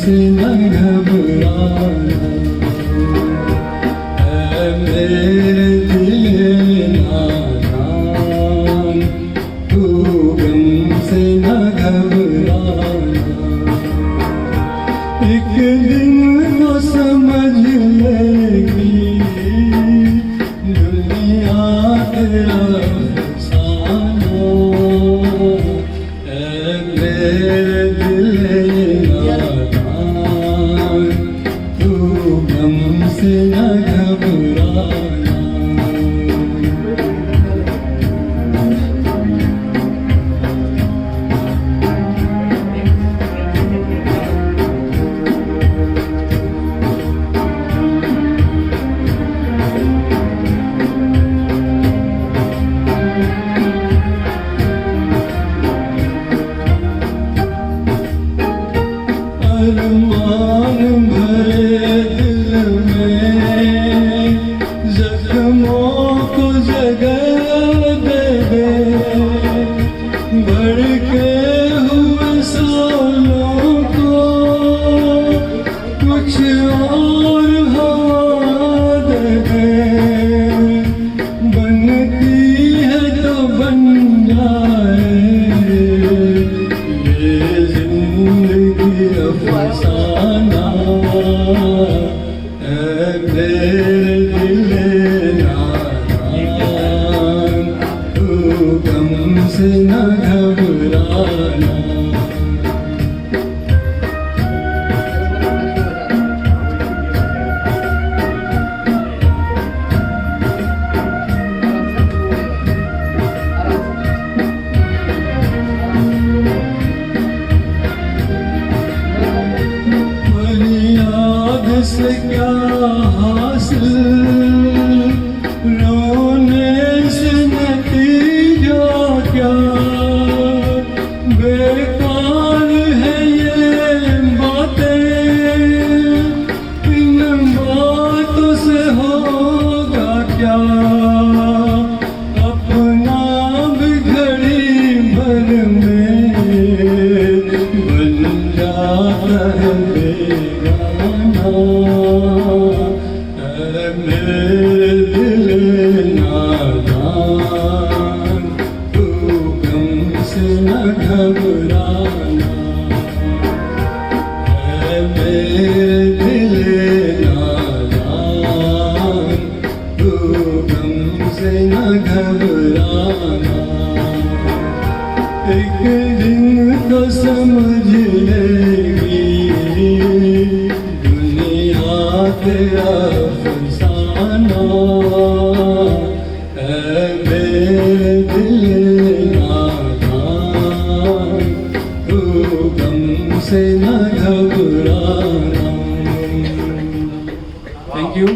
से न घबराना है मेरे दिल नादान, तू गम से न घबराना। एक दिन वो समझ लेगी दुनिया तेरा फसाना है मेरे दिल नादान, तू गम से न घबराना। अरमान भरे दिल में जख्मों को जगह दे दे, भड़के हुए सालों को कुछ और हवा दे दे। बनती है तो बन जाए ये जिंदगी अफसाना है मेरे दिल नादान, तू गम से न घबराना। से क्या हासिल, रोने से नतीजा क्या, बेकार है ये बातें, इन बातों से होगा क्या, अपना भी घड़ी भर में बन जाता है बेगाना है मेरे दिल नादान, तू गम से न घबराना है मेरे दिल नादान, तू गम से न घबराना। एक दिन तो समझ लेगी दुनिया तेरा फसाना है मेरे दिल नादान, तू गम से न घबराना। Thank you.